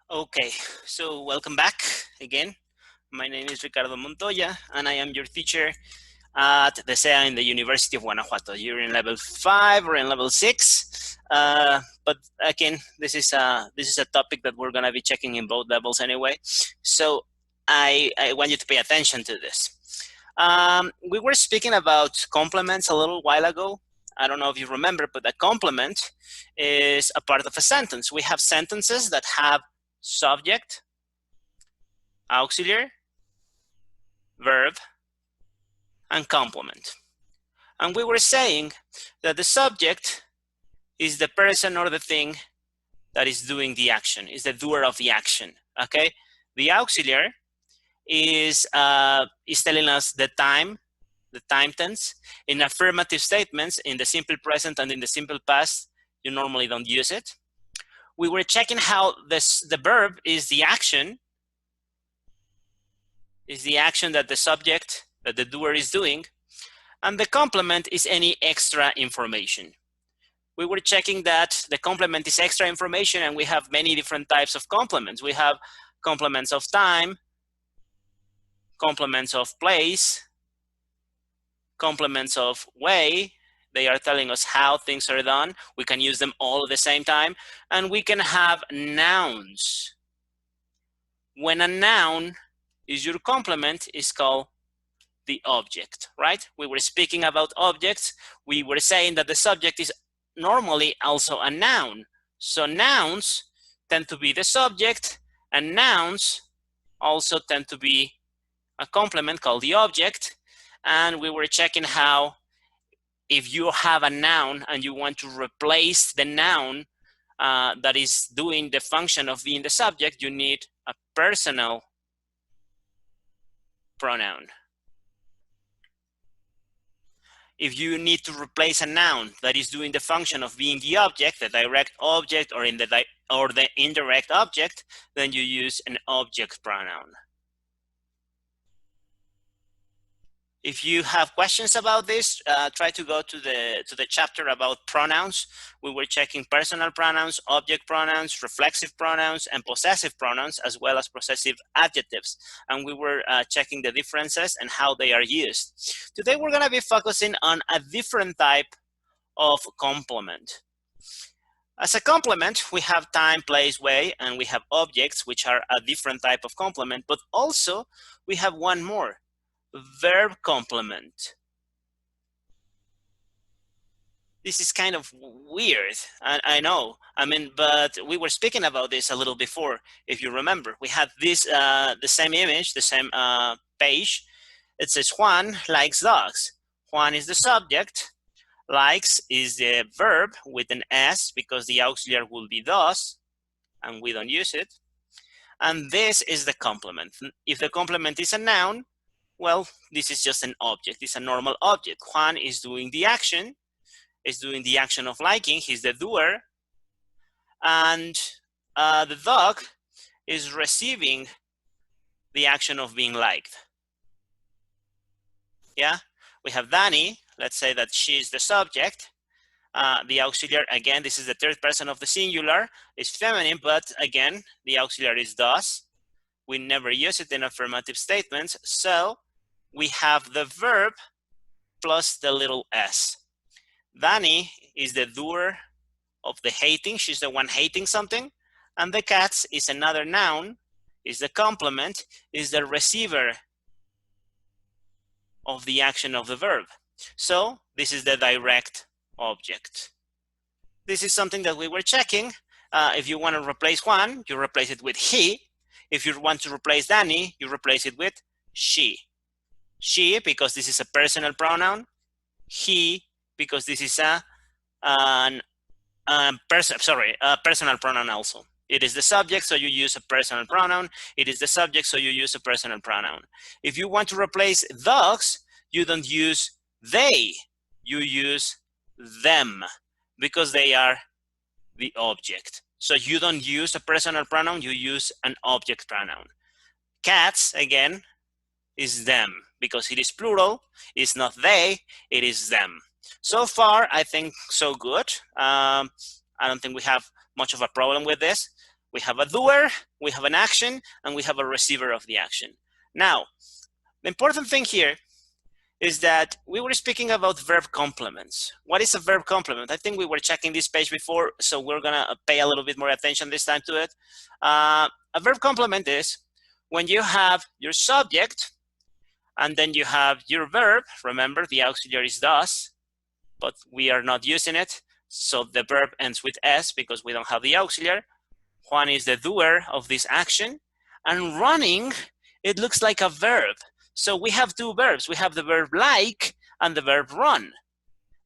Okay, so welcome back again. My name is Ricardo Montoya, and I am your teacher at the SEA in the University of Guanajuato. You're in level 5 or in level 6, but again, this is a topic that we're gonna be checking in both levels anyway. So I want you to pay attention to this. We were speaking about complements a little while ago. I don't know if you remember, but a complement is a part of a sentence. We have sentences that have subject, auxiliary, verb, and complement. And we were saying that the subject is the person or the thing that is doing the action, is the doer of the action, okay? The auxiliary is telling us the time tense. In affirmative statements, in the simple present and in the simple past, you normally don't use it. We were checking how the verb is the action that the subject, that the doer is doing, and the complement is any extra information. We were checking that the complement is extra information, and we have many different types of complements. We have complements of time, complements of place, complements of way. They are telling us how things are done. We can use them all at the same time, and we can have nouns. When a noun is your complement, is called the object, right? We were speaking about objects. We were saying that the subject is normally also a noun. So nouns tend to be the subject, and nouns also tend to be a complement called the object. And we were checking how if you have a noun and you want to replace the noun that is doing the function of being the subject, you need a personal pronoun. If you need to replace a noun that is doing the function of being the object, the direct object, or the indirect object, then you use an object pronoun. If you have questions about this, try to go to the chapter about pronouns. We were checking personal pronouns, object pronouns, reflexive pronouns, and possessive pronouns, as well as possessive adjectives. And we were checking the differences and how they are used. Today, we're going to be focusing on a different type of complement. As a complement, we have time, place, way, and we have objects, which are a different type of complement, but also we have one more. Verb complement. This is kind of weird, I know. I mean, but we were speaking about this a little before, if you remember. We had this, the same image, the same page. It says Juan likes dogs. Juan is the subject. Likes is the verb with an S because the auxiliary will be does, and we don't use it. And this is the complement. If the complement is a noun, well, this is just an object. It's a normal object. Juan is doing the action. Is doing the action of liking. He's the doer. And the dog is receiving the action of being liked. Yeah? We have Dany. Let's say that she is the subject. The auxiliary, again, this is the third person of the singular. It's feminine, but again, the auxiliary is does. We never use it in affirmative statements. So we have the verb plus the little s. Dany is the doer of the hating. She's the one hating something. And the cats is another noun, is the complement, is the receiver of the action of the verb. So this is the direct object. This is something that we were checking. If you want to replace Juan, you replace it with he. If you want to replace Dany, you replace it with she. She, because this is a personal pronoun. He, because this is a personal pronoun also. It is the subject, so you use a personal pronoun. It is the subject, so you use a personal pronoun. If you want to replace dogs, you don't use they, you use them, because they are the object. So you don't use a personal pronoun, you use an object pronoun. Cats, again, is them, because it is plural. It's not they, it is them. So far, I think so good. I don't think we have much of a problem with this. We have a doer, we have an action, and we have a receiver of the action. Now, the important thing here is that we were speaking about verb complements. What is a verb complement? I think we were checking this page before, so we're gonna pay a little bit more attention this time to it. A verb complement is when you have your subject, and then you have your verb. Remember, the auxiliary is does, but we are not using it, so the verb ends with s because we don't have the auxiliary. Juan is the doer of this action, and running, it looks like a verb. So we have two verbs. We have the verb like and the verb run,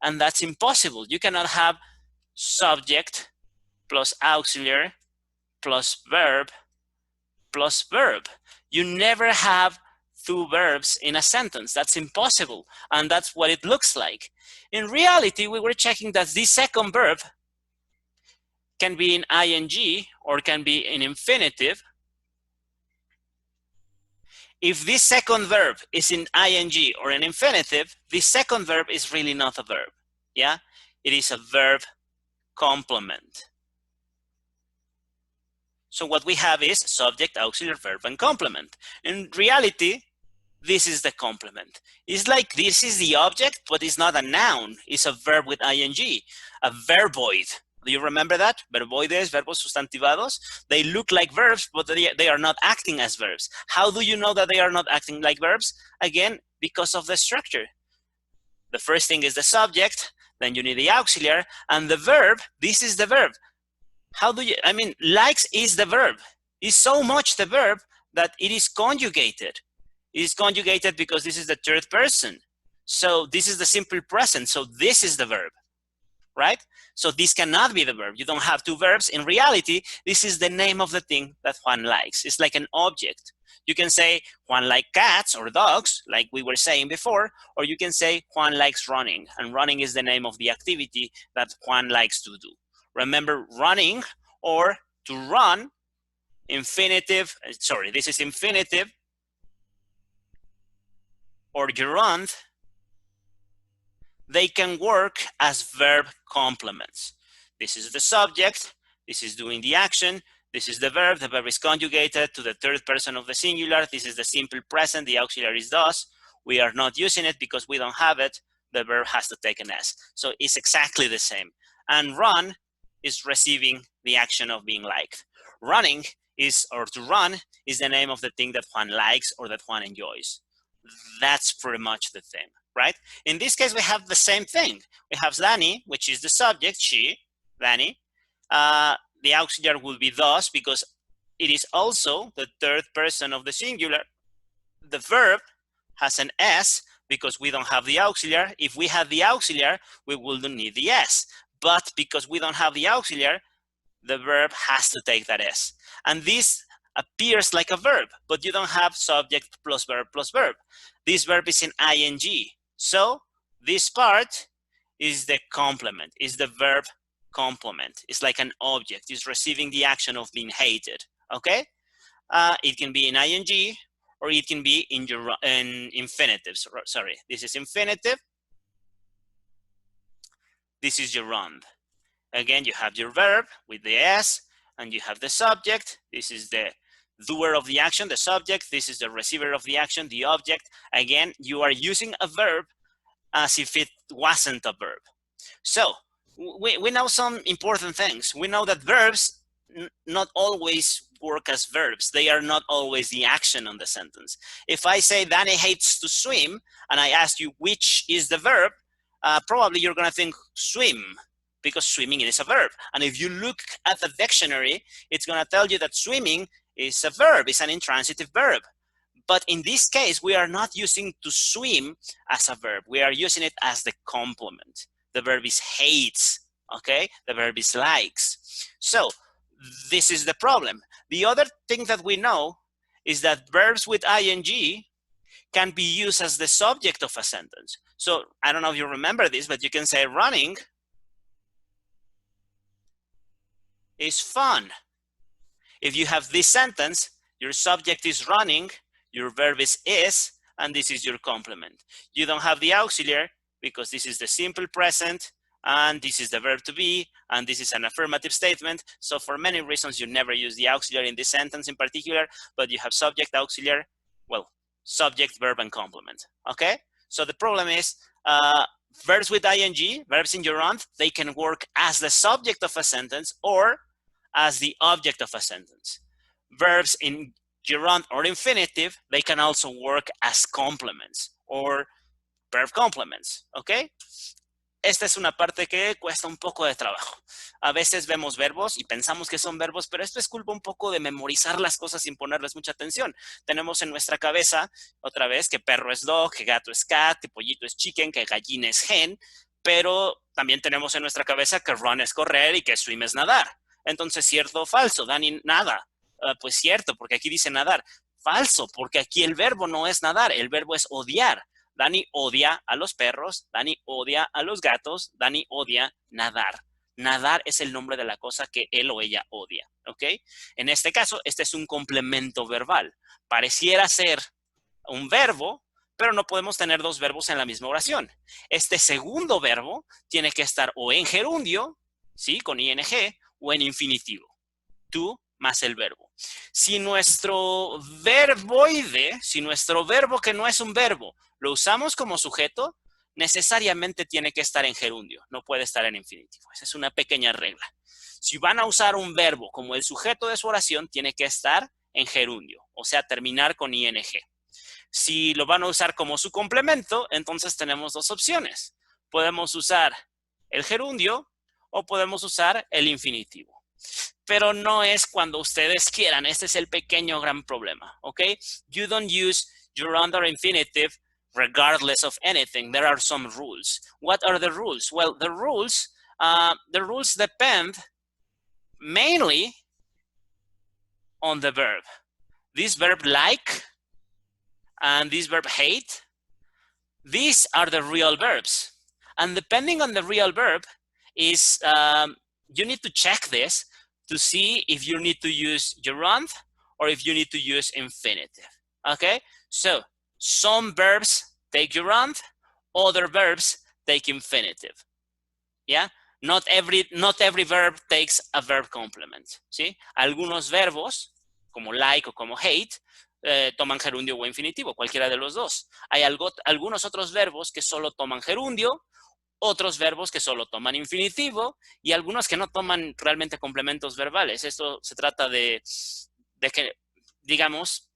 and that's impossible. You cannot have subject plus auxiliary plus verb plus verb. You never have two verbs in a sentence. That's impossible, and that's what it looks like. In reality, we were checking that this second verb can be in ing or can be in infinitive. If this second verb is in ing or in infinitive, this second verb is really not a verb. Yeah, it is a verb complement. So what we have is subject, auxiliary, verb, and complement. In reality, this is the complement. It's like this is the object, but it's not a noun. It's a verb with ing, a verboid. Do you remember that? Verboides, verbos, sustantivados. They look like verbs, but they are not acting as verbs. How do you know that they are not acting like verbs? Again, because of the structure. The first thing is the subject, then you need the auxiliary, and the verb, this is the verb. How do you, I mean, likes is the verb. It's so much the verb that it is conjugated. It is conjugated because this is the third person. So this is the simple present. So this is the verb, right? So this cannot be the verb. You don't have two verbs. In reality, this is the name of the thing that Juan likes. It's like an object. You can say Juan likes cats or dogs, like we were saying before, or you can say Juan likes running, and running is the name of the activity that Juan likes to do. Remember, running or to run, infinitive, sorry, this is infinitive, or gerund, they can work as verb complements. This is the subject, this is doing the action, this is the verb is conjugated to the third person of the singular, this is the simple present, the auxiliary is does. We are not using it because we don't have it, the verb has to take an S. So it's exactly the same. And run is receiving the action of being liked. Running is, or to run, is the name of the thing that Juan likes or that Juan enjoys. That's pretty much the thing, right? In this case, we have the same thing. We have Dany, which is the subject, she, Dany. The auxiliary will be thus because it is also the third person of the singular. The verb has an S because we don't have the auxiliary. If we had the auxiliary, we wouldn't need the S. But because we don't have the auxiliary, the verb has to take that S. And this appears like a verb, but you don't have subject plus verb plus verb. This verb is in ing. So this part is the complement, is the verb complement. It's like an object. It's receiving the action of being hated, okay? It can be in ing or it can be in infinitive. Sorry, this is infinitive. This is gerund. Again, you have your verb with the S, and you have the subject. This is the doer of the action, the subject. This is the receiver of the action, the object. Again, you are using a verb as if it wasn't a verb. So we know some important things. We know that verbs not always work as verbs. They are not always the action on the sentence. If I say Dany hates to swim, and I ask you which is the verb, probably you're gonna think swim, because swimming is a verb. And if you look at the dictionary, it's gonna tell you that swimming is a verb, it's an intransitive verb. But in this case, we are not using to swim as a verb. We are using it as the complement. The verb is hates, okay? The verb is likes. So this is the problem. The other thing that we know is that verbs with ing can be used as the subject of a sentence. So I don't know if you remember this, but you can say running is fun. If you have this sentence, your subject is running, your verb is, and this is your complement. You don't have the auxiliary because this is the simple present, and this is the verb to be, and this is an affirmative statement. So for many reasons, you never use the auxiliary in this sentence in particular, but you have subject, auxiliary, well, subject, verb, and complement, okay? So the problem is verbs with ing, verbs in gerund, they can work as the subject of a sentence or as the object of a sentence. Verbs in gerund or infinitive, they can also work as complements or verb complements, ¿ok? Esta es una parte que cuesta un poco de trabajo. A veces vemos verbos y pensamos que son verbos, pero esto es culpa un poco de memorizar las cosas sin ponerles mucha atención. Tenemos en nuestra cabeza, otra vez, que perro es dog, que gato es cat, que pollito es chicken, que gallina es hen, pero también tenemos en nuestra cabeza que run es correr y que swim es nadar. Entonces, ¿cierto o falso? Dani, nada. Pues cierto, porque aquí dice nadar. Falso, porque aquí el verbo no es nadar, el verbo es odiar. Dani odia a los perros, Dani odia a los gatos, Dani odia nadar. Nadar es el nombre de la cosa que él o ella odia, ¿ok? En este caso, este es un complemento verbal. Pareciera ser un verbo, pero no podemos tener dos verbos en la misma oración. Este segundo verbo tiene que estar o en gerundio, ¿sí? Con ing, o en infinitivo. Tú más el verbo. Si nuestro verboide, si nuestro verbo que no es un verbo, lo usamos como sujeto, necesariamente tiene que estar en gerundio, no puede estar en infinitivo. Esa es una pequeña regla. Si van a usar un verbo como el sujeto de su oración, tiene que estar en gerundio, o sea, terminar con ing. Si lo van a usar como su complemento, entonces tenemos dos opciones. Podemos usar el gerundio o podemos usar el infinitivo. Pero no es cuando ustedes quieran. Este es el pequeño gran problema, ¿ok? You don't use gerund or infinitive regardless of anything. There are some rules. What are the rules? Well, the rules depend mainly on the verb. This verb like and this verb hate, these are the real verbs. And depending on the real verb is, you need to check this to see if you need to use gerund or if you need to use infinitive, okay? So some verbs take gerund, other verbs take infinitive, yeah? Not every verb takes a verb complement, ¿sí? Algunos verbos, como like o como hate, toman gerundio o infinitivo, cualquiera de los dos. Hay algunos otros verbos que solo toman gerundio, otros verbos que solo toman infinitivo y algunos que no toman realmente complementos verbales. Esto se trata de que, digamos,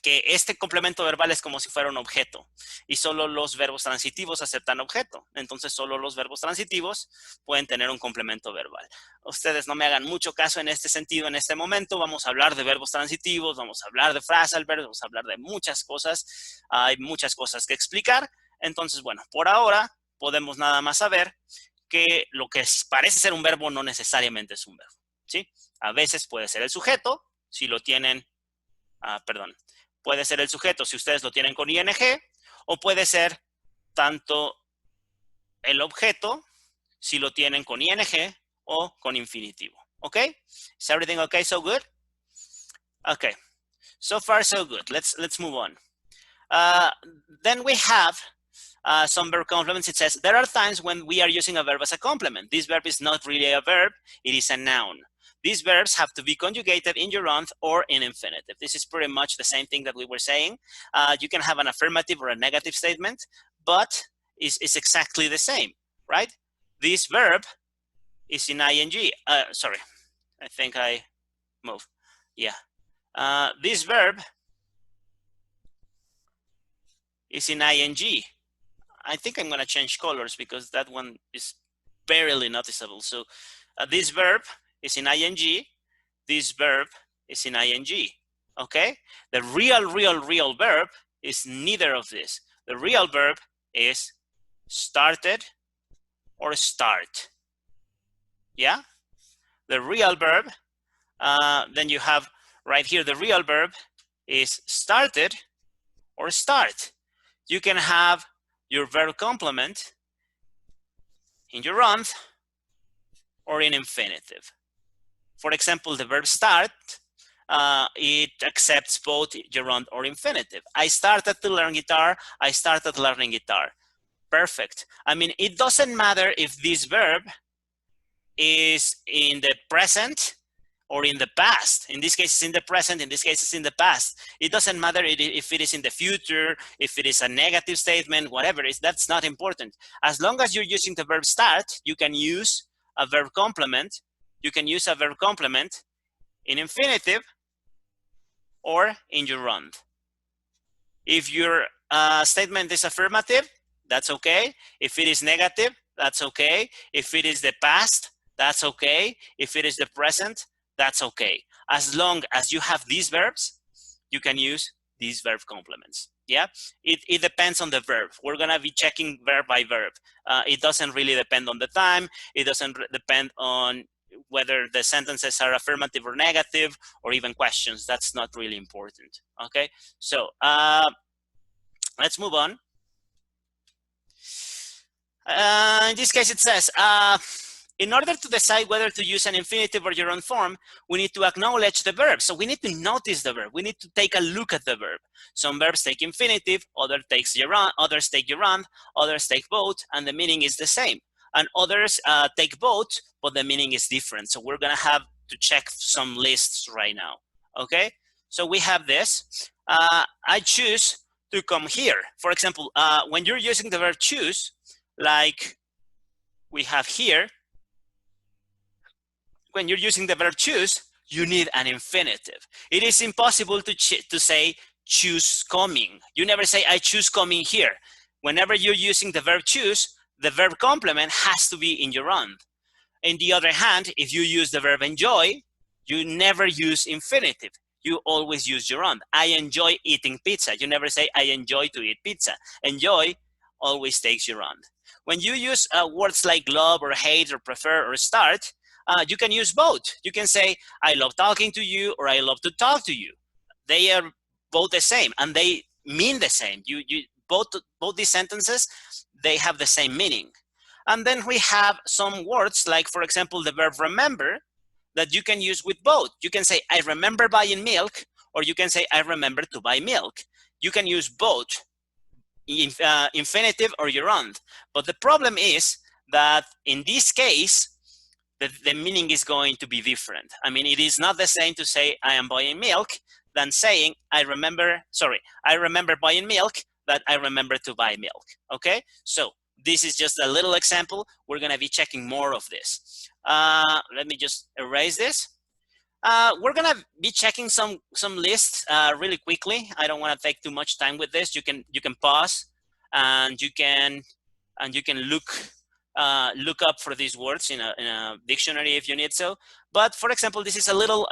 que este complemento verbal es como si fuera un objeto y solo los verbos transitivos aceptan objeto. Entonces, solo los verbos transitivos pueden tener un complemento verbal. Ustedes no me hagan mucho caso en este sentido en este momento. Vamos a hablar de verbos transitivos, vamos a hablar de phrasal verbs, vamos a hablar de muchas cosas. Hay muchas cosas que explicar. Entonces, bueno, por ahora podemos nada más saber que lo que parece ser un verbo no necesariamente es un verbo, ¿sí? A veces puede ser el sujeto, si lo tienen, puede ser el sujeto si ustedes lo tienen con ing, o puede ser tanto el objeto si lo tienen con ing o con infinitivo, ¿ok? Is everything okay, so good? Okay, so far so good. Let's move on. Then we have some verb complements. It says, there are times when we are using a verb as a complement. This verb is not really a verb, it is a noun. These verbs have to be conjugated in gerund or in infinitive. This is pretty much the same thing that we were saying. You can have an affirmative or a negative statement, but it's exactly the same, right? This verb is in ing. Sorry, I think I moved. Yeah. This verb is in ing. I think I'm going to change colors because that one is barely noticeable. So this verb is in ing. This verb is in ing. Okay? The real verb is neither of this. The real verb is started or start. Yeah? The real verb, then you have right here, the real verb is started or start. You can have your verb complement in gerund or in infinitive. For example, the verb start, it accepts both gerund or infinitive. I started to learn guitar. I started learning guitar. Perfect. I mean, it doesn't matter if this verb is in the present or in the past. In this case, it's in the present. In this case, it's in the past. It doesn't matter if it is in the future, if it is a negative statement, whatever it is, that's not important. As long as you're using the verb start, you can use a verb complement. You can use a verb complement in infinitive or in gerund. If your statement is affirmative, that's okay. If it is negative, that's okay. If it is the past, that's okay. If it is the present, that's okay. As long as you have these verbs, you can use these verb complements. Yeah, it depends on the verb. We're gonna be checking verb by verb. It doesn't really depend on the time. It doesn't depend on whether the sentences are affirmative or negative, or even questions. That's not really important. Okay, so let's move on. In this case, it says, in order to decide whether to use an infinitive or gerund form, we need to acknowledge the verb. So we need to notice the verb. We need to take a look at the verb. Some verbs take infinitive, others take gerund, others take both, and the meaning is the same. And others take both, but the meaning is different. So we're gonna have to check some lists right now, okay? So we have this. I choose to come here. For example, when you're using the verb choose, like we have here, when you're using the verb choose, you need an infinitive. It is impossible to say choose coming. You never say I choose coming here. Whenever you're using the verb choose, the verb complement has to be in gerund. On the other hand, if you use the verb enjoy, you never use infinitive. You always use gerund. I enjoy eating pizza. You never say I enjoy to eat pizza. Enjoy always takes gerund. When you use words like love or hate or prefer or start, you can use both. You can say I love talking to you or I love to talk to you. They are both the same and they mean the same. Both these sentences, they have the same meaning. And then we have some words like, for example, the verb remember, that you can use with both. You can say I remember buying milk, or you can say I remember to buy milk. You can use both, infinitive or gerund. But the problem is that in this case, the meaning is going to be different. I mean, it is not the same to say I am buying milk than saying I remember buying milk, that I remember to buy milk, okay? So this is just a little example. We're gonna be checking more of this. Let me just erase this. We're gonna be checking some lists really quickly. I don't want to take too much time with this. You can pause and you can look up for these words in a dictionary if you need so. But for example, this is a little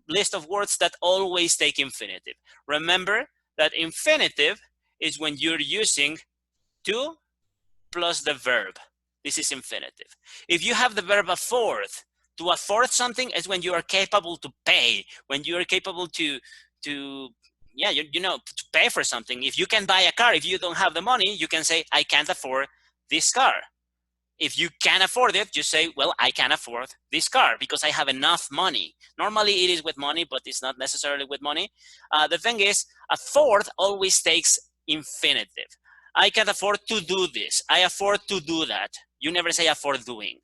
list of words that always take infinitive. Remember that infinitive is when you're using to plus the verb. This is infinitive. If you have the verb afford, to afford something is when you are capable to pay, when you are capable to pay for something. If you can buy a car, if you don't have the money, you can say, I can't afford this car. If you can afford it, you say, well, I can afford this car because I have enough money. Normally it is with money, but it's not necessarily with money. The thing is, afford always takes infinitive. I can afford to do this. I afford to do that. You never say afford doing.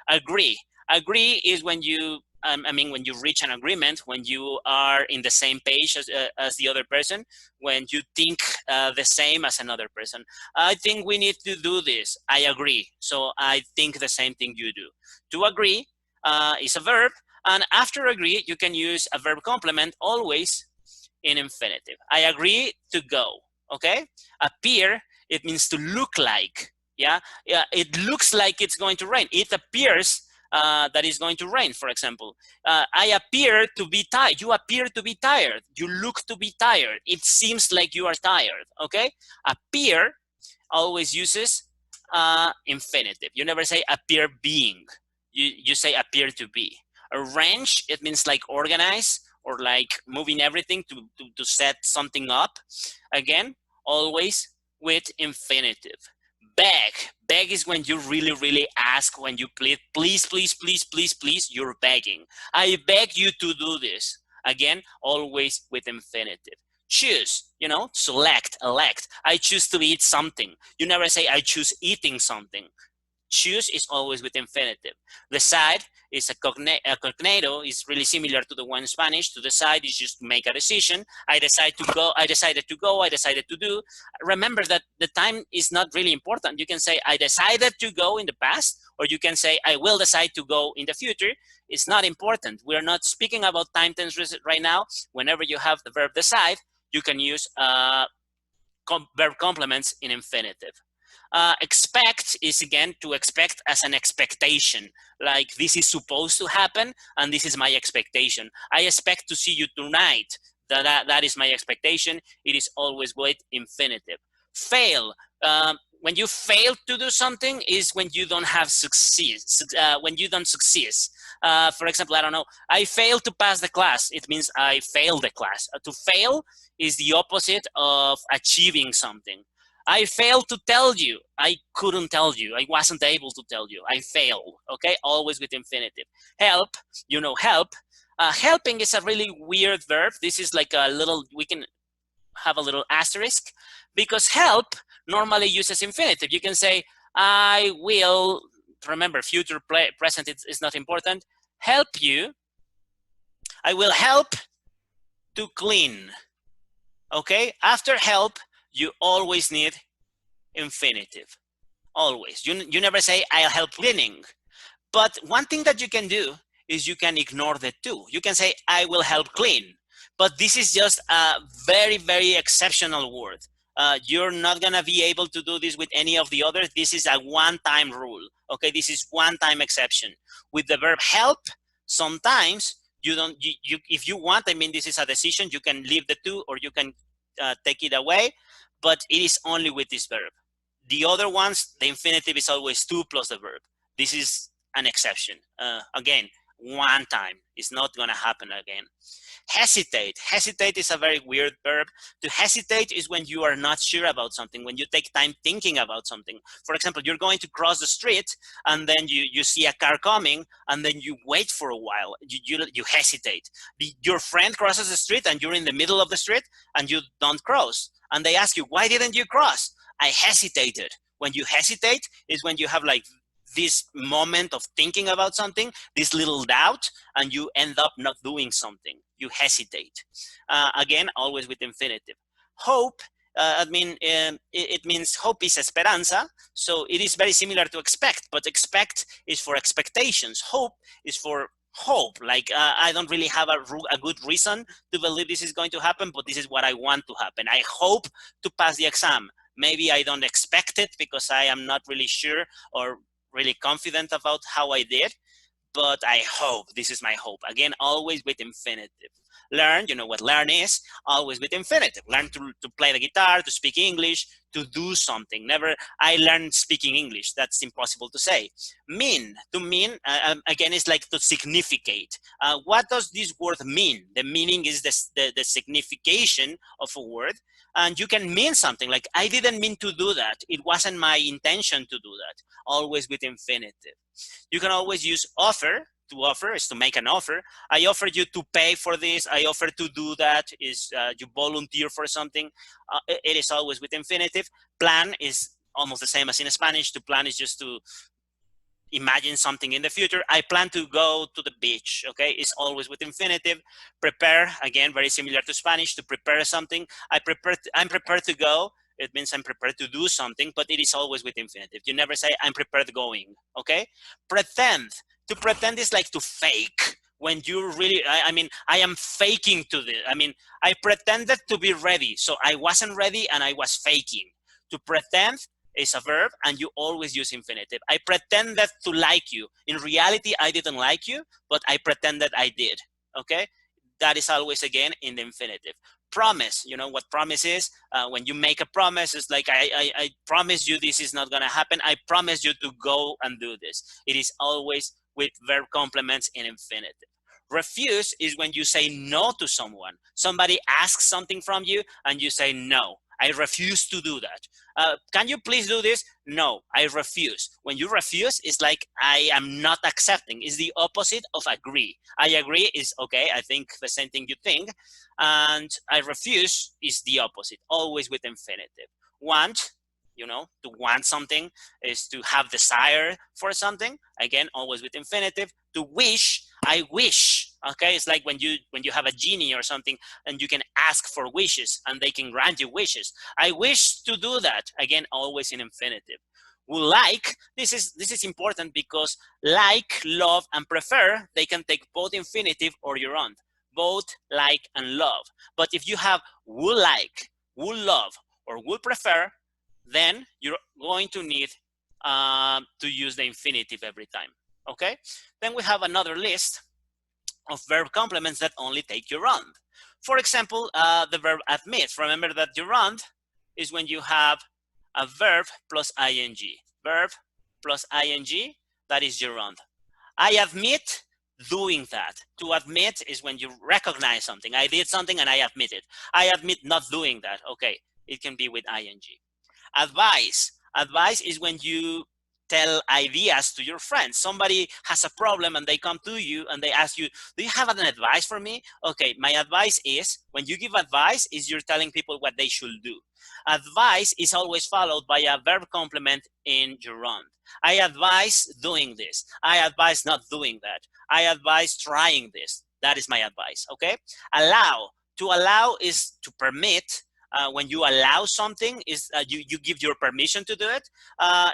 Agree. Agree is when you, when you reach an agreement, when you are in the same page as the other person, when you think the same as another person. I think we need to do this. I agree. So I think the same thing you do. To agree is a verb. And after agree, you can use a verb complement always in infinitive. I agree to go. Okay? Appear, it means to look like. Yeah, it looks like it's going to rain. It appears that it's going to rain, for example. I appear to be tired. You appear to be tired. You look to be tired. It seems like you are tired, okay? Appear always uses infinitive. You never say appear being. You say appear to be. Arrange, it means like organize or like moving everything to set something up. Again, always with infinitive. Beg. Beg is when you really, really ask, when you plead, please, please, please, please, please, you're begging. I beg you to do this. Again, always with infinitive. Choose, select, elect. I choose to eat something. You never say I choose eating something. Choose is always with infinitive. Decide is a cognado, is really similar to the one in Spanish. To decide is just to make a decision. I decided to go, I decided to do. Remember that the time is not really important. You can say, I decided to go in the past, or you can say, I will decide to go in the future. It's not important. We're not speaking about time tense right now. Whenever you have the verb decide, you can use verb complements in infinitive. Expect is, again, to expect as an expectation, like this is supposed to happen and this is my expectation. I expect to see you tonight. That is my expectation. It is always with infinitive. Fail. When you fail to do something is when you don't have success. When you don't succeed. For example, I don't know, I failed to pass the class. It means I failed the class. To fail is the opposite of achieving something. I failed to tell you. I couldn't tell you. I wasn't able to tell you. I failed. Okay, always with infinitive. Help, help. Helping is a really weird verb. This is like a little, we can have a little asterisk, because help normally uses infinitive. You can say, I will, remember, future, present is not important. Help you. I will help to clean. Okay, after help, you always need infinitive. Always. You never say, I'll help cleaning. But one thing that you can do is you can ignore the two. You can say, I will help clean. But this is just a very, very exceptional word. You're not going to be able to do this with any of the others. This is a one-time rule. Okay, this is one-time exception. With the verb help, sometimes you don't, if you want, I mean, this is a decision. You can leave the two or you can take it away, but it is only with this verb. The other ones, the infinitive is always to plus the verb. This is an exception. Again, one time. It's not going to happen again. Hesitate. Hesitate is a very weird verb. To hesitate is when you are not sure about something, when you take time thinking about something. For example, you're going to cross the street and then you see a car coming and then you wait for a while. You hesitate. Your friend crosses the street and you're in the middle of the street and you don't cross. And they ask you, why didn't you cross? I hesitated. When you hesitate is when you have like this moment of thinking about something, this little doubt, and you end up not doing something. You hesitate. Again, always with infinitive. Hope, it means hope is esperanza. So it is very similar to expect, but expect is for expectations. Hope is for hope. Like I don't really have a good reason to believe this is going to happen, but this is what I want to happen. I hope to pass the exam. Maybe I don't expect it because I am not really sure or really confident about how I did, but I hope. This is my hope. Again, always with infinitive. Learn, you know what learn is, always with infinitive. Learn to play the guitar, to speak English, to do something. Never, I learned speaking English. That's impossible to say. Mean, to mean, again, is like to significate. What does this word mean? The meaning is the signification of a word. And you can mean something like, I didn't mean to do that. It wasn't my intention to do that. Always with infinitive. You can always use offer. To offer is to make an offer. I offer you to pay for this. I offer to do that. Is you volunteer for something. It is always with infinitive. Plan is almost the same as in Spanish. To plan is just to imagine something in the future. I plan to go to the beach. Okay, it's always with infinitive. Prepare, again, very similar to Spanish. To prepare something. I'm prepared to go. It means I'm prepared to do something, but it is always with infinitive. You never say I'm prepared going. Okay, pretend. To pretend is like to fake. When you really, I am faking to this. I pretended to be ready, so I wasn't ready and I was faking. To pretend is a verb and you always use infinitive. I pretended to like you. In reality, I didn't like you, but I pretended I did. Okay, that is always, again, in the infinitive. Promise, you know what promise is? When you make a promise, it's like, I promise you this is not going to happen. I promise you to go and do this. It is always with verb complements in infinitive. Refuse is when you say no to someone. Somebody asks something from you and you say no. I refuse to do that. Can you please do this? No, I refuse. When you refuse, it's like I am not accepting. It's the opposite of agree. I agree is okay, I think the same thing you think. And I refuse is the opposite, always with infinitive. Want, you know, to want something is to have desire for something. Again, always with infinitive. To wish, I wish. Okay, it's like when you have a genie or something and you can ask for wishes and they can grant you wishes. I wish to do that. Again, always in infinitive. Would like, this is important because like, love, and prefer, they can take both infinitive or gerund. Both like and love. But if you have would like, would love, or would prefer, then you're going to need to use the infinitive every time. Okay? Then we have another list of verb complements that only take gerund. For example, the verb admit. Remember that gerund is when you have a verb plus ing. Verb plus ing, that is gerund. I admit doing that. To admit is when you recognize something. I did something and I admit it. I admit not doing that. Okay, it can be with ing. Advice. Advice is when you tell ideas to your friends. Somebody has a problem and they come to you and they ask you, do you have an advice for me? Okay, my advice is, when you give advice, is you're telling people what they should do. Advice is always followed by a verb complement in gerund. I advise doing this. I advise not doing that. I advise trying this. That is my advice, okay? Allow. To allow is to permit. When you allow something, is you give your permission to do it.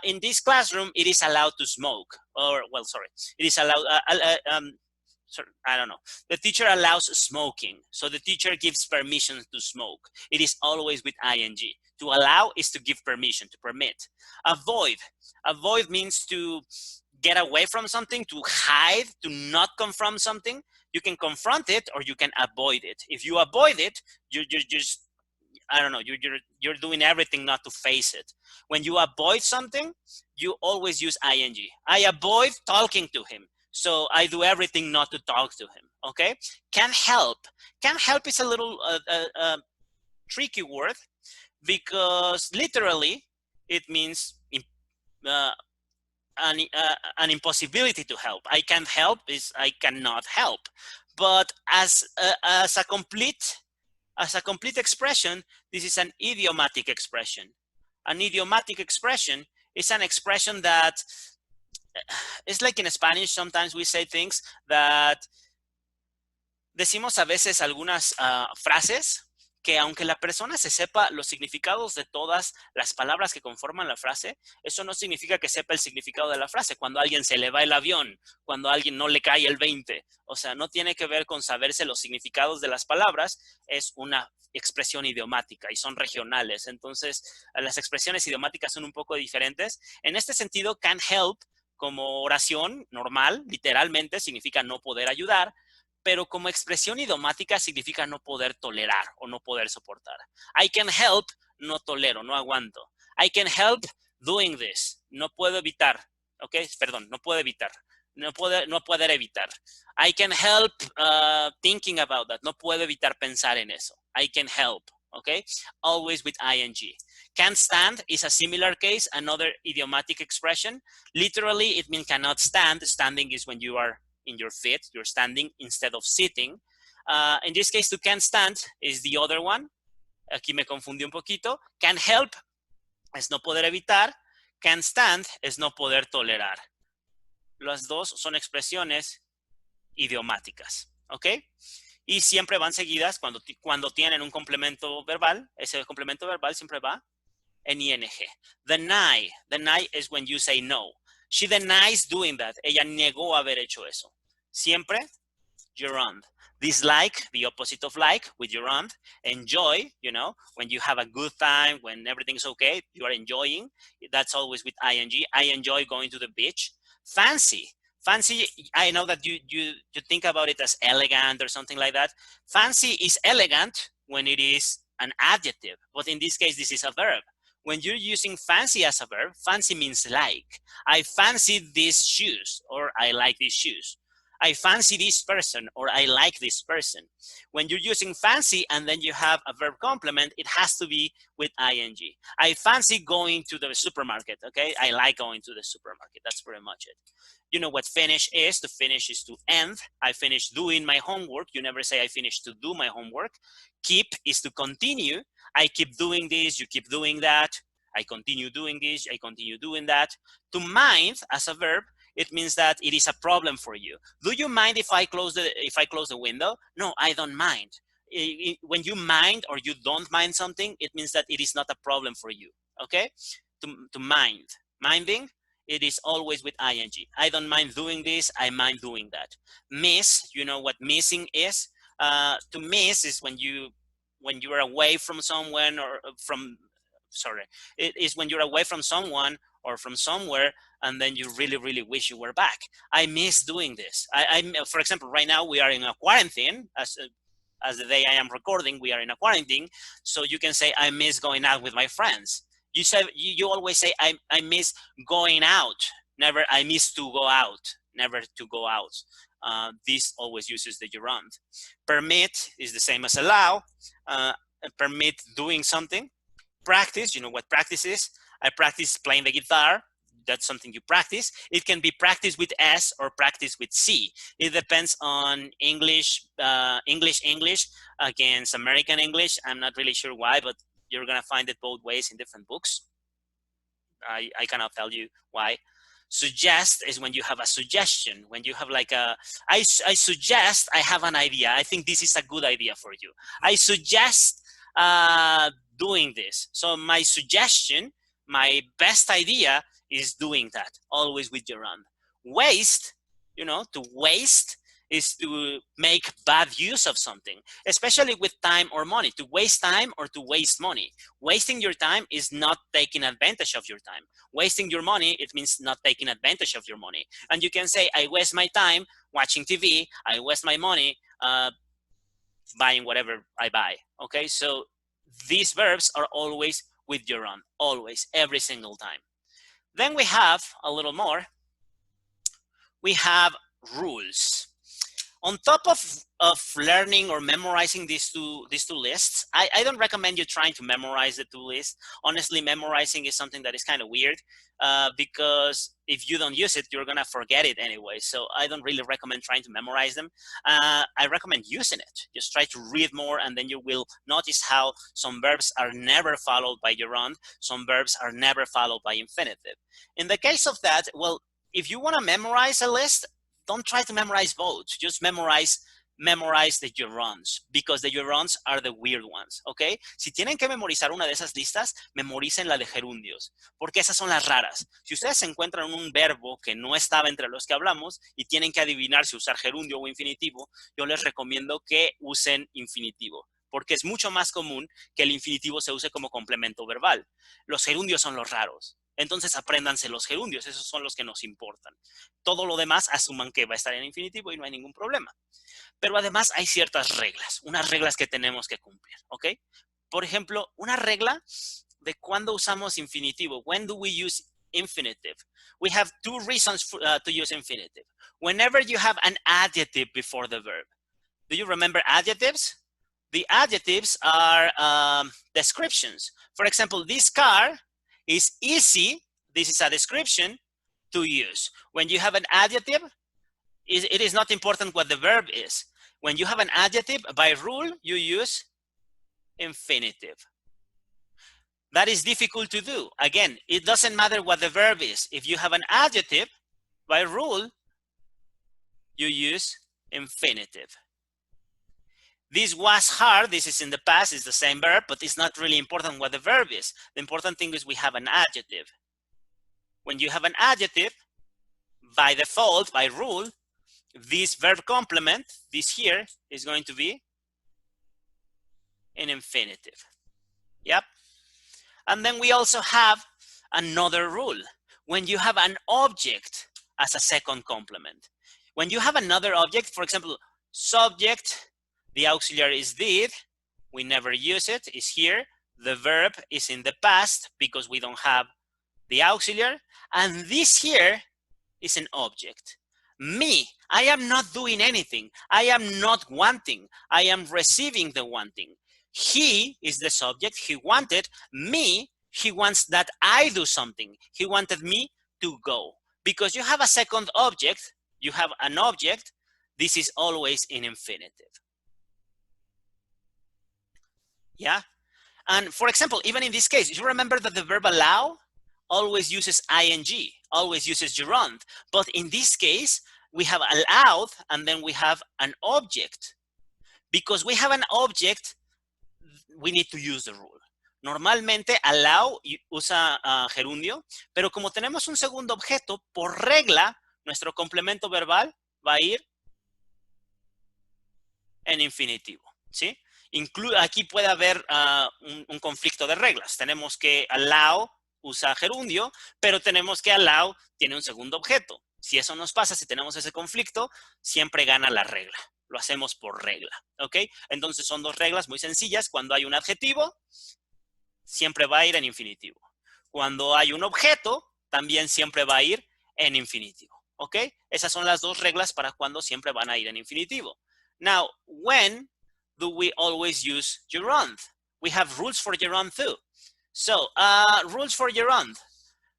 In this classroom, it is allowed to smoke. Or, well, sorry, it is allowed, sorry, I don't know. The teacher allows smoking. So the teacher gives permission to smoke. It is always with ing. To allow is to give permission, to permit. Avoid. Avoid means to get away from something, to hide, to not confront something. You can confront it or you can avoid it. If you avoid it, you're just, I don't know, you're doing everything not to face it. When you avoid something, you always use ing. I avoid talking to him, so I do everything not to talk to him, okay? Can help. Can help is a little tricky word because literally it means an impossibility to help. I can't help is I cannot help. But as a complete expression, this is an idiomatic expression. An idiomatic expression is an expression that, it's like in Spanish, sometimes we say things that decimos a veces algunas frases que aunque la persona se sepa los significados de todas las palabras que conforman la frase, eso no significa que sepa el significado de la frase. Cuando a alguien se le va el avión, cuando a alguien no le cae el 20, o sea, no tiene que ver con saberse los significados de las palabras, es una expresión idiomática y son regionales. Entonces, las expresiones idiomáticas son un poco diferentes. En este sentido, can help, como oración normal, literalmente significa no poder ayudar, pero como expresión idiomática significa no poder tolerar o no poder soportar. I can help, no tolero, no aguanto. I can help doing this, no puedo evitar, ¿ok? Perdón, no puedo evitar, no poder evitar. I can help thinking about that, no puedo evitar pensar en eso. I can help, ¿ok? Always with ing. Can't stand is a similar case, another idiomatic expression. Literally, it means cannot stand. Standing is when you are in your feet, you're standing instead of sitting. In this case, to can't stand is the other one. Aquí me confundí un poquito. Can help es no poder evitar. Can stand es no poder tolerar. Las dos son expresiones idiomáticas, ¿ok? Y siempre van seguidas cuando tienen un complemento verbal. Ese complemento verbal siempre va en ing. Deny. Deny is when you say no. She denies doing that. Ella negó haber hecho eso. Siempre gerund. Dislike, the opposite of like, with gerund. Enjoy, you know, when you have a good time, when everything's okay, you are enjoying. That's always with ing. I enjoy going to the beach. Fancy. Fancy, I know that you think about it as elegant or something like that. Fancy is elegant when it is an adjective, but in this case, this is a verb. When you're using fancy as a verb, fancy means like. I fancy these shoes, or I like these shoes. I fancy this person, or I like this person. When you're using fancy and then you have a verb complement, it has to be with ing. I fancy going to the supermarket, okay? I like going to the supermarket. That's pretty much it. You know what finish is? To finish is to end. I finished doing my homework. You never say I finished to do my homework. Keep is to continue. I keep doing this, you keep doing that. I continue doing this, I continue doing that. To mind as a verb, it means that it is a problem for you. Do you mind if I close the window? No, I don't mind. When you mind or you don't mind something, it means that it is not a problem for you. Okay? To mind. Minding, it is always with ing. I don't mind doing this, I mind doing that. Miss, you know what missing is? To miss is when you are away from someone or it is when you're away from someone or from somewhere, and then you really wish you were back. I miss doing this. For example, right now we are in a quarantine. As the day I am recording, we are in a quarantine. So you can say, I miss going out with my friends. You always say, I miss going out. Never, I miss to go out. Never to go out. This always uses the gerund. Permit is the same as allow. Permit doing something. Practice, you know what practice is? I practice playing the guitar. That's something you practice. It can be practice with S or practice with C. It depends on English against American English. I'm not really sure why, but you're gonna find it both ways in different books. I cannot tell you why. Suggest is when you have a suggestion, when you have like I suggest, I have an idea. I think this is a good idea for you. I suggest doing this. So my suggestion, my best idea is doing that, always with gerund. Waste, you know, to waste is to make bad use of something, especially with time or money. To waste time or to waste money. Wasting your time is not taking advantage of your time. Wasting your money, it means not taking advantage of your money. And you can say, I waste my time watching TV, I waste my money buying whatever I buy. Okay, so these verbs are always with gerund, always, every single time. Then we have a little more. We have rules. On top of learning or memorizing these two lists, I don't recommend you trying to memorize the two lists. Honestly, memorizing is something that is kind of weird because if you don't use it, you're gonna forget it anyway. So I don't really recommend trying to memorize them. I recommend using it. Just try to read more, and then you will notice how some verbs are never followed by gerund, some verbs are never followed by infinitive. In the case of that, well, if you want to memorize a list, don't try to memorize both. Just memorize the gerunds, because the gerunds are the weird ones, ¿ok? Si tienen que memorizar una de esas listas, memoricen la de gerundios, porque esas son las raras. Si ustedes encuentran un verbo que no estaba entre los que hablamos y tienen que adivinar si usar gerundio o infinitivo, yo les recomiendo que usen infinitivo, porque es mucho más común que el infinitivo se use como complemento verbal. Los gerundios son los raros. Entonces apréndanse los gerundios, esos son los que nos importan. Todo lo demás asuman que va a estar en infinitivo y no hay ningún problema. Pero además hay ciertas reglas, unas reglas que tenemos que cumplir, ¿ok? Por ejemplo, una regla de cuándo usamos infinitivo. When do we use infinitive? We have two reasons to use infinitive. Whenever you have an adjective before the verb. Do you remember adjectives? The adjectives are descriptions. For example, this car is easy, this is a description, to use. When you have an adjective, it is not important what the verb is. When you have an adjective, by rule, you use infinitive. That is difficult to do. Again, it doesn't matter what the verb is. If you have an adjective, by rule, you use infinitive. This was hard, this is in the past, it's the same verb, but it's not really important what the verb is. The important thing is we have an adjective. When you have an adjective, by default, by rule, this verb complement, this here, is going to be an infinitive. Yep. And then we also have another rule. When you have an object as a second complement. When you have another object, for example, subject, the auxiliary is did, we never use it, is here. The verb is in the past because we don't have the auxiliary. And this here is an object. Me, I am not doing anything. I am not wanting. I am receiving the wanting. He is the subject. He wanted me. He wants that I do something. He wanted me to go. Because you have a second object, you have an object, this is always in infinitive. Yeah? And for example, even in this case, you remember that the verb allow always uses ing, always uses gerund. But in this case, we have allowed and then we have an object. Because we have an object, we need to use the rule. Normalmente allow usa gerundio, pero como tenemos un segundo objeto, por regla, nuestro complemento verbal va a ir en infinitivo, ¿sí? Aquí puede haber un conflicto de reglas. Tenemos que allow usa gerundio, pero tenemos que allow tiene un segundo objeto. Si eso nos pasa, si tenemos ese conflicto, siempre gana la regla. Lo hacemos por regla, ¿ok? Entonces son dos reglas muy sencillas. Cuando hay un adjetivo, siempre va a ir en infinitivo. Cuando hay un objeto, también siempre va a ir en infinitivo, ¿ok? Esas son las dos reglas para cuando siempre van a ir en infinitivo. Now, when do we always use gerund? We have rules for gerund too. So, rules for gerund.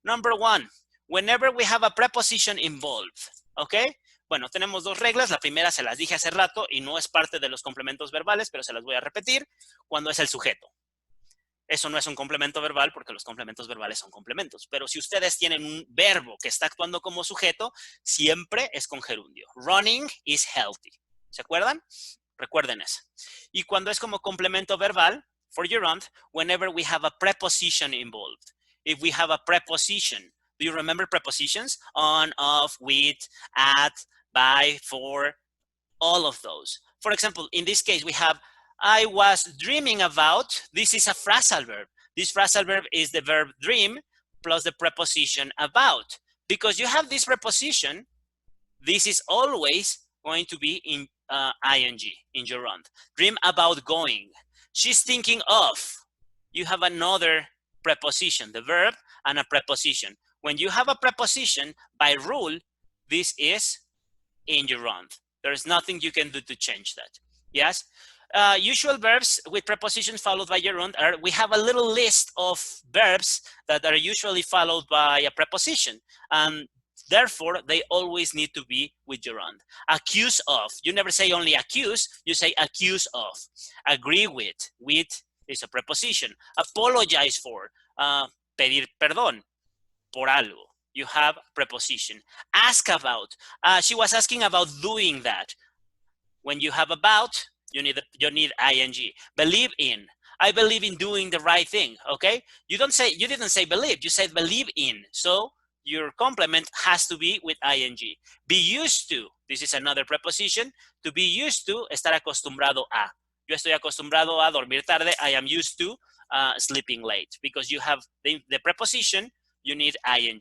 Number one, whenever we have a preposition involved, ¿ok? Bueno, tenemos dos reglas. La primera se las dije hace rato y no es parte de los complementos verbales, pero se las voy a repetir. Cuando es el sujeto. Eso no es un complemento verbal porque los complementos verbales son complementos. Pero si ustedes tienen un verbo que está actuando como sujeto, siempre es con gerundio. Running is healthy. ¿Se acuerdan? Recuerden eso. Y cuando es como complemento verbal, for gerund, whenever we have a preposition involved. If we have a preposition, do you remember prepositions? On, of, with, at, by, for, all of those. For example, in this case, we have I was dreaming about. This is a phrasal verb. This phrasal verb is the verb dream plus the preposition about. Because you have this preposition, this is always going to be in ing, in gerund. Dream about going. She's thinking of. You have another preposition, the verb and a preposition. When you have a preposition, by rule, this is in gerund. There's nothing you can do to change that. Yes? Usual verbs with prepositions followed by gerund are, we have a little list of verbs that are usually followed by a preposition. And therefore, they always need to be with gerund. Accuse of. You never say only accuse. You say accuse of. Agree with. With is a preposition. Apologize for. Pedir perdón por algo. You have preposition. Ask about. She was asking about doing that. When you have about, you need ing. Believe in. I believe in doing the right thing. Okay. You didn't say believe. You said believe in. So your complement has to be with ing. Be used to. This is another preposition. To be used to, estar acostumbrado a. Yo estoy acostumbrado a dormir tarde. I am used to sleeping late. Because you have the preposition, you need ing.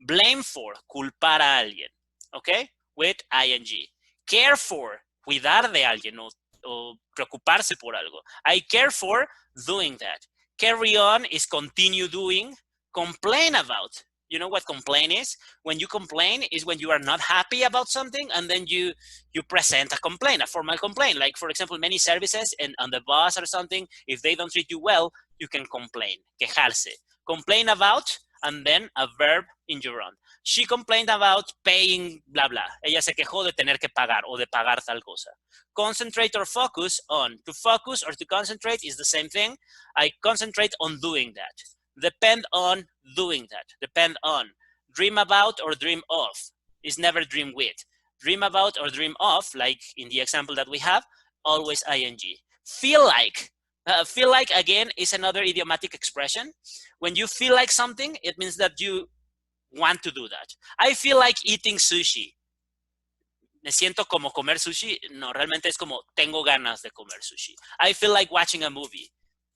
Blame for, culpar a alguien. Okay. With ing. Care for, cuidar de alguien o preocuparse por algo. I care for doing that. Carry on is continue doing. Complain about. You know what complain is? When you complain is when you are not happy about something and then you present a complaint, a formal complaint. Like, for example, many services and on the bus or something, if they don't treat you well, you can complain. Quejarse. Complain about and then a verb in gerund. She complained about paying blah, blah. Ella se quejó de tener que pagar o de pagar tal cosa. Concentrate or focus on. To focus or to concentrate is the same thing. I concentrate on doing that. Depend on doing that. Depend on. Dream about or dream of is never dream with. Dream about or dream of, like in the example that we have, always ing. Feel like. Feel like, again, is another idiomatic expression. When you feel like something, it means that you want to do that. I feel like eating sushi. Me siento como comer sushi. No, realmente es como tengo ganas de comer sushi. I feel like watching a movie.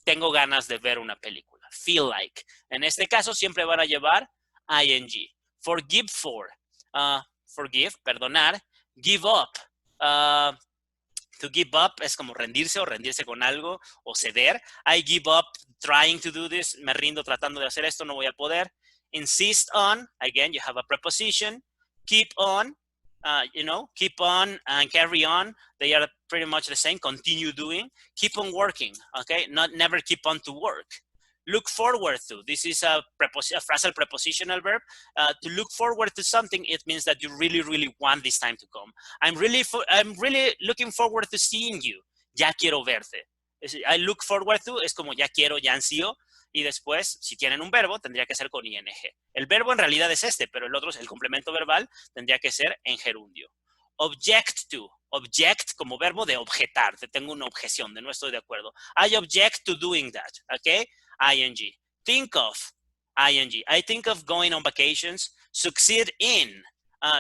Tengo ganas de ver una película. Feel like. En este caso siempre van a llevar ing. Forgive for. Forgive, perdonar. Give up. To give up es como rendirse o rendirse con algo o ceder. I give up trying to do this. Me rindo tratando de hacer esto, no voy a poder. Insist on. Again, you have a preposition. Keep on. Keep on and carry on. They are pretty much the same. Continue doing. Keep on working. Okay, never keep on to work. Look forward to. This is a phrasal prepositional verb. To look forward to something, it means that you really, really want this time to come. I'm really looking forward to seeing you. Ya quiero verte. I look forward to es como ya quiero, ya ansío, y después, si tienen un verbo, tendría que ser con ing. El verbo en realidad es este, pero el otro es el complemento verbal, tendría que ser en gerundio. Object to. Object como verbo de objetar. Tengo una objeción, de no estoy de acuerdo. I object to doing that. ¿Ok? ing. Think of. ing. I think of going on vacations. Succeed in.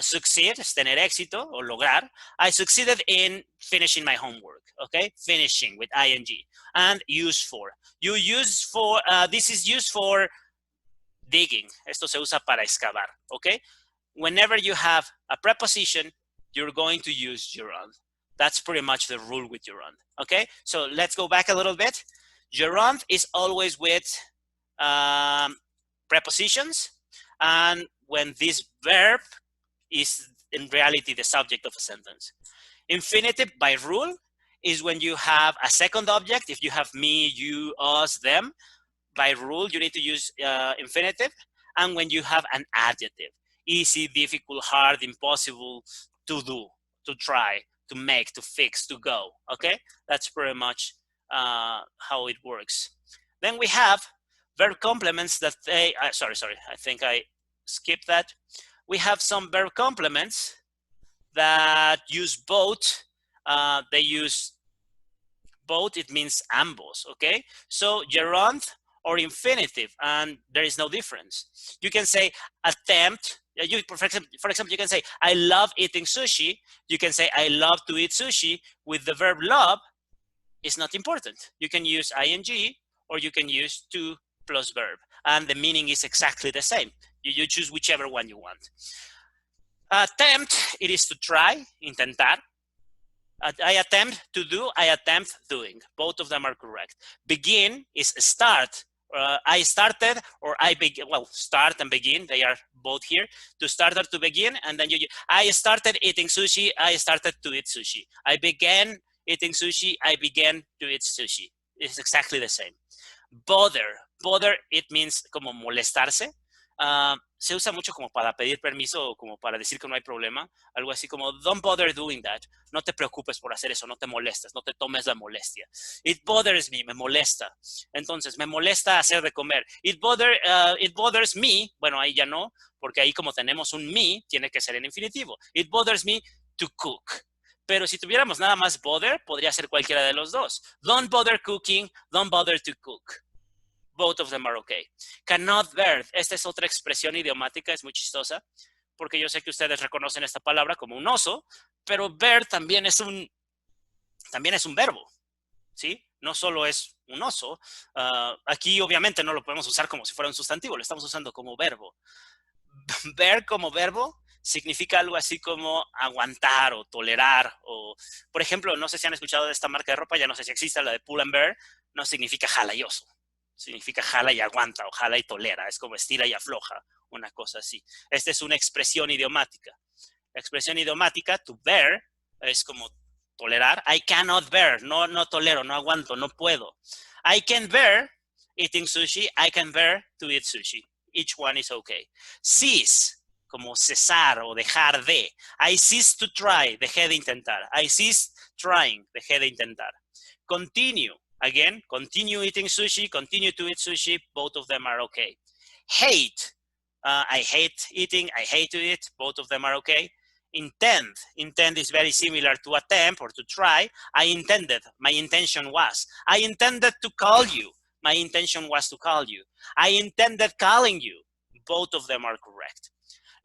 Succeed es tener éxito o lograr. I succeeded in finishing my homework. Okay, finishing with ing. And use for. You use for. This is used for digging. Esto se usa para excavar. Okay. Whenever you have a preposition, you're going to use gerund. That's pretty much the rule with gerund. Okay. So let's go back a little bit. Gerund is always with prepositions, and when this verb is in reality the subject of a sentence. Infinitive by rule is when you have a second object. If you have me, you, us, them, by rule you need to use infinitive. And when you have an adjective, easy, difficult, hard, impossible, to do, to try, to make, to fix, to go. Okay, that's pretty much how it works. Then we have verb complements that they sorry, I think I skipped that. We have some verb complements that use both. They use both. It means ambos. Okay, so gerund or infinitive, and there is no difference. You can say attempt. You, for example, you can say I love eating sushi. You can say I love to eat sushi with the verb love. It's not important. You can use ing or you can use to plus verb, and the meaning is exactly the same. You choose whichever one you want. Attempt, it is to try, intentar. I attempt to do, I attempt doing. Both of them are correct. Begin is start. I started, or I begin. Well, start and begin, they are both here. To start or to begin, and then I started eating sushi, I started to eat sushi. I began eating sushi, I began to eat sushi. It's exactly the same. Bother. Bother, it means como molestarse. Se usa mucho como para pedir permiso o como para decir que no hay problema. Algo así como, don't bother doing that. No te preocupes por hacer eso, no te molestes, no te tomes la molestia. It bothers me, me molesta. Entonces, me molesta hacer de comer. It bothers me, bueno, ahí ya no, porque ahí como tenemos un me, tiene que ser en infinitivo. It bothers me to cook. Pero si tuviéramos nada más bother, podría ser cualquiera de los dos. Don't bother cooking, don't bother to cook. Both of them are okay. Cannot bear. Esta es otra expresión idiomática, es muy chistosa, porque yo sé que ustedes reconocen esta palabra como un oso, pero bear también es un verbo, ¿sí? No solo es un oso. Aquí obviamente no lo podemos usar como si fuera un sustantivo, lo estamos usando como verbo. Bear como verbo significa algo así como aguantar o tolerar, o, por ejemplo, no sé si han escuchado de esta marca de ropa, ya no sé si existe, la de Pull and Bear, no significa jala y oso. Significa jala y aguanta o jala y tolera. Es como estira y afloja, una cosa así. Esta es una expresión idiomática. La expresión idiomática, to bear, es como tolerar. I cannot bear, no tolero, no aguanto, no puedo. I can bear eating sushi. I can bear to eat sushi. Each one is okay. Cease, como cesar o dejar de. I cease to try, dejé de intentar. I cease trying, dejé de intentar. Continue. Again, continue eating sushi, continue to eat sushi, both of them are okay. Hate, I hate eating, I hate to eat, both of them are okay. Intend is very similar to attempt or to try. I intended, my intention was. I intended to call you, my intention was to call you. I intended calling you, both of them are correct.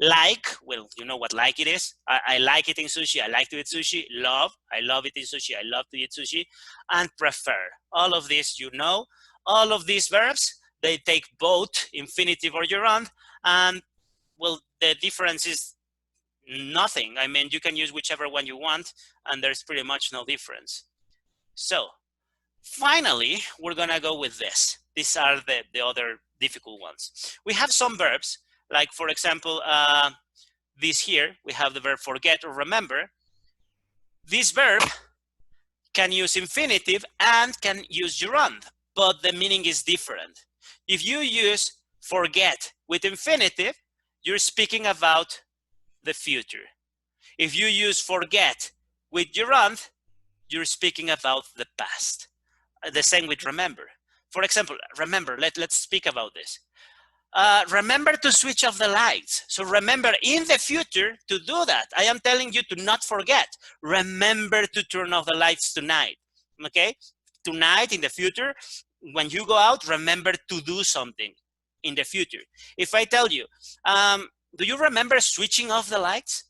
Like, well, you know what like it is. I like eating sushi. I like to eat sushi. Love, I love eating sushi. I love to eat sushi. And prefer. All of this, you know. All of these verbs, they take both infinitive or gerund. And, well, the difference is nothing. I mean, you can use whichever one you want, and there's pretty much no difference. So, finally, we're going to go with this. These are the other difficult ones. We have some verbs. Like, for example, this here, we have the verb forget or remember. This verb can use infinitive and can use gerund, but the meaning is different. If you use forget with infinitive, you're speaking about the future. If you use forget with gerund, you're speaking about the past. The same with remember. For example, remember, let's speak about this. Remember to switch off the lights. So remember in the future to do that. I am telling you to not forget. Remember to turn off the lights tonight. Okay? Tonight, in the future, when you go out, remember to do something in the future. If I tell you, do you remember switching off the lights?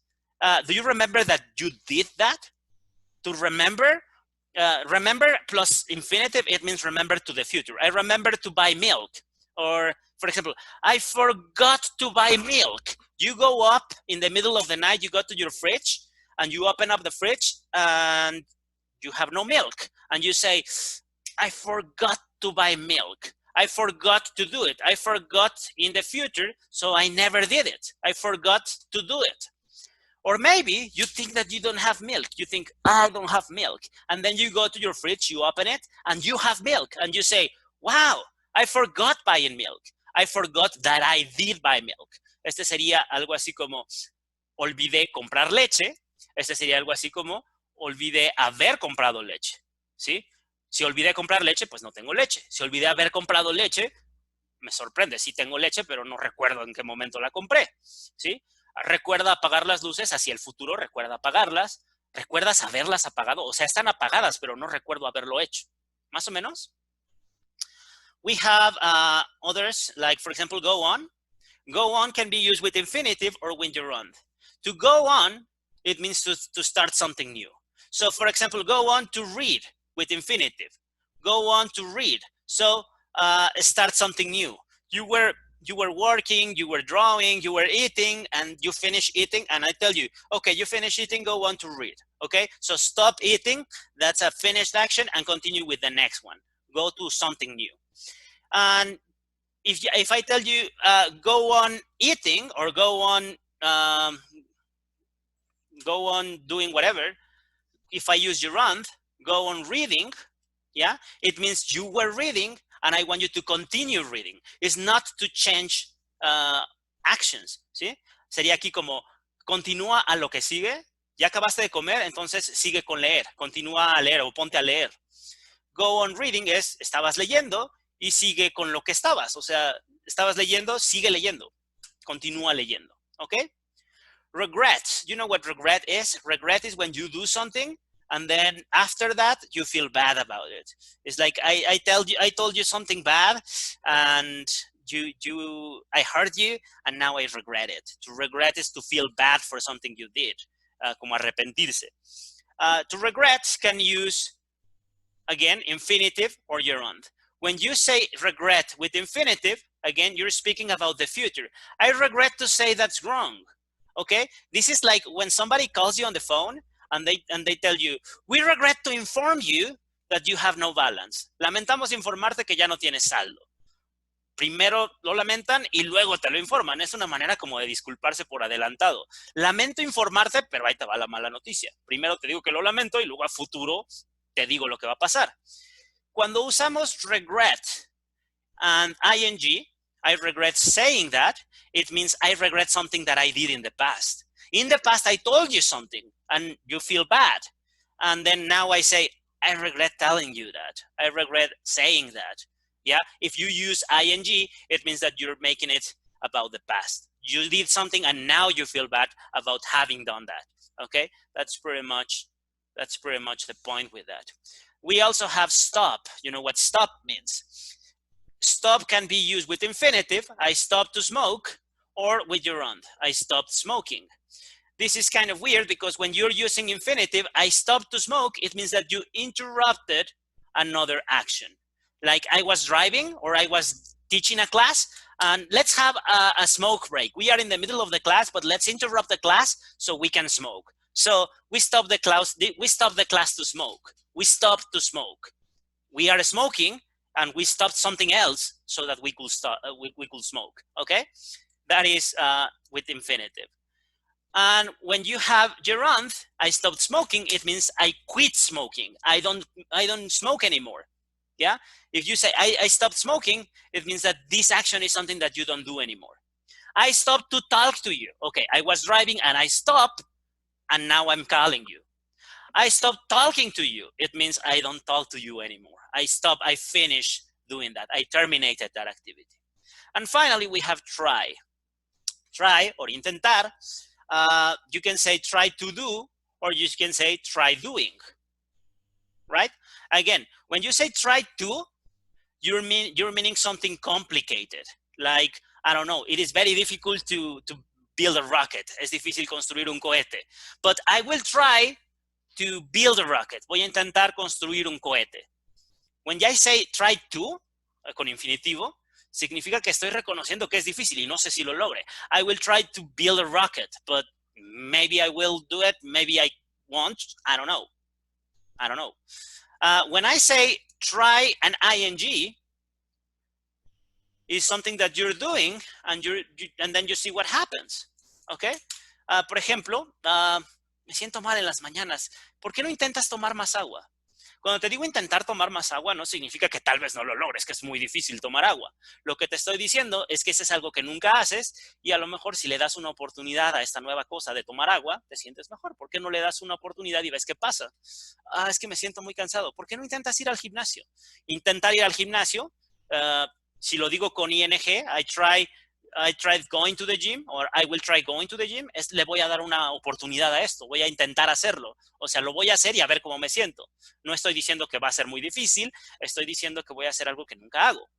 Do you remember that you did that? To remember, remember plus infinitive, it means remember to the future. I remember to buy milk. Or, for example, I forgot to buy milk. You go up in the middle of the night, you go to your fridge, and you open up the fridge, and you have no milk. And you say, I forgot to buy milk. I forgot to do it. I forgot in the future, so I never did it. I forgot to do it. Or maybe you think that you don't have milk. You think, I don't have milk. And then you go to your fridge, you open it, and you have milk. And you say, wow, I forgot buying milk. I forgot that I did buy milk. Este sería algo así como, olvidé comprar leche. Este sería algo así como, olvidé haber comprado leche. ¿Sí? Si olvidé comprar leche, pues no tengo leche. Si olvidé haber comprado leche, me sorprende. Sí tengo leche, pero no recuerdo en qué momento la compré. ¿Sí? Recuerda apagar las luces hacia el futuro, recuerda apagarlas, recuerdas haberlas apagado, o sea, están apagadas, pero no recuerdo haberlo hecho. Más o menos. We have others, like for example, go on. Go on can be used with infinitive or with gerund. To go on, it means to start something new. So for example, go on to read with infinitive. Go on to read. So start something new. You were working, you were drawing, you were eating, and you finish eating, and I tell you, okay, you finish eating, go on to read. Okay, so stop eating, that's a finished action, and continue with the next one. Go to something new. And if I tell you go on eating or go on doing whatever, if I use gerund, go on reading, yeah, it means you were reading and I want you to continue reading. It's not to change actions, ¿sí? Sería aquí como, continúa a lo que sigue. Ya acabaste de comer, entonces sigue con leer. Continúa a leer o ponte a leer. Go on reading es, estabas leyendo y sigue con lo que estabas. O sea, estabas leyendo, sigue leyendo. Continúa leyendo, ¿ok? Regret. You know what regret is? Regret is when you do something and then after that you feel bad about it. It's like I told you something bad and I hurt you and now I regret it. To regret is to feel bad for something you did, como arrepentirse. To regret can use, again, infinitive or gerund. When you say regret with infinitive, again, you're speaking about the future. I regret to say that's wrong. Okay, this is like when somebody calls you on the phone and they tell you, we regret to inform you that you have no balance. Lamentamos informarte que ya no tienes saldo. Primero lo lamentan y luego te lo informan. Es una manera como de disculparse por adelantado. Lamento informarte, pero ahí te va la mala noticia. Primero te digo que lo lamento y luego a futuro te digo lo que va a pasar. Cuando usamos regret and ing, I regret saying that, it means I regret something that I did in the past. In the past, I told you something and you feel bad. And then now I say, I regret telling you that. I regret saying that. Yeah, if you use ing, it means that you're making it about the past. You did something and now you feel bad about having done that. Okay, that's pretty much the point with that. We also have stop. You know what stop means? Stop can be used with infinitive, I stopped to smoke, or with gerund, I stopped smoking. This is kind of weird because when you're using infinitive, I stopped to smoke, it means that you interrupted another action. Like I was driving or I was teaching a class and let's have a smoke break. We are in the middle of the class, but let's interrupt the class so we can smoke. So we stop the class to smoke. We stopped to smoke. We are smoking and we stopped something else so that we could we could smoke. Okay, that is with infinitive. And when you have gerund, I stopped smoking, it means I quit smoking. I don't smoke anymore. Yeah, if you say I stopped smoking, it means that this action is something that you don't do anymore. I stopped to talk to you. Okay, I was driving and I stopped and now I'm calling you. I stopped talking to you. It means I don't talk to you anymore. I finish doing that. I terminated that activity. And finally, we have try. Try or intentar. You can say try to do, or you can say try doing, right? Again, when you say try to, you're meaning something complicated. Like, I don't know, it is very difficult to build a rocket. Es difícil construir un cohete. But I will try to build a rocket. Voy a intentar construir un cohete. When I say try to, con infinitivo, significa que estoy reconociendo que es difícil y no sé si lo logre. I will try to build a rocket, but maybe I will do it, maybe I won't. I don't know. I don't know. When I say try an ing, is something that you're doing and and then you see what happens. Okay. Por ejemplo, me siento mal en las mañanas. ¿Por qué no intentas tomar más agua? Cuando te digo intentar tomar más agua, no significa que tal vez no lo logres, que es muy difícil tomar agua. Lo que te estoy diciendo es que ese es algo que nunca haces y a lo mejor si le das una oportunidad a esta nueva cosa de tomar agua, te sientes mejor. ¿Por qué no le das una oportunidad y ves qué pasa? Es que me siento muy cansado. ¿Por qué no intentas ir al gimnasio? Intentar ir al gimnasio, si lo digo con ing, I tried going to the gym, or I will try going to the gym, le voy a dar una oportunidad a esto, voy a intentar hacerlo. O sea, lo voy a hacer y a ver cómo me siento. No estoy diciendo que va a ser muy difícil, estoy diciendo que voy a hacer algo que nunca hago.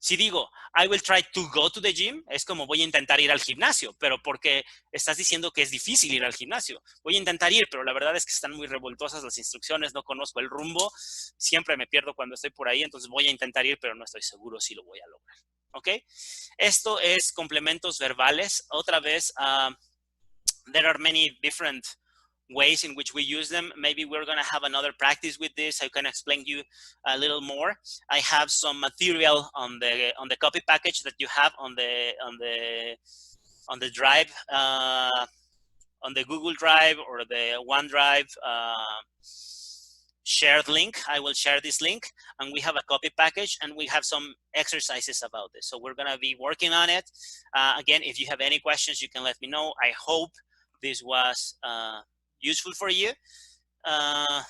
Si digo, I will try to go to the gym, es como voy a intentar ir al gimnasio, pero porque estás diciendo que es difícil ir al gimnasio. Voy a intentar ir, pero la verdad es que están muy revoltosas las instrucciones, no conozco el rumbo, siempre me pierdo cuando estoy por ahí, entonces voy a intentar ir, pero no estoy seguro si lo voy a lograr. ¿Ok? Esto es complementos verbales. Otra vez, there are many different ways in which we use them. Maybe we're going to have another practice with this. I can explain you a little more. I have some material on the copy package that you have on the drive, on the Google Drive or the OneDrive shared link. I will share this link, and we have a copy package, and we have some exercises about this. So we're going to be working on it. Again, if you have any questions, you can let me know. I hope this was useful for you. I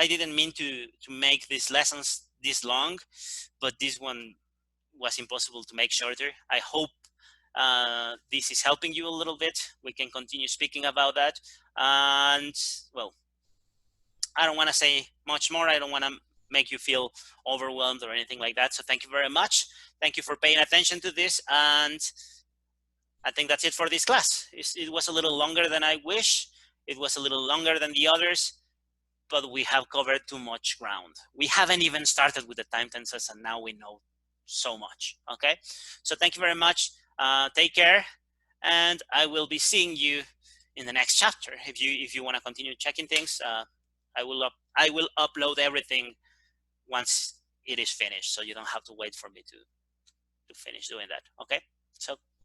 didn't mean to make these lessons this long, but this one was impossible to make shorter. I hope this is helping you a little bit. We can continue speaking about that. And well, I don't want to say much more. I don't want to make you feel overwhelmed or anything like that. So thank you very much. Thank you for paying attention to this. And I think that's it for this class. It was a little longer than I wish. It was a little longer than the others, but we have covered too much ground. We haven't even started with the time tenses, and now we know so much. Okay, so thank you very much. Take care, and I will be seeing you in the next chapter. If you want to continue checking things, I will upload everything once it is finished, so you don't have to wait for me to finish doing that. Okay, so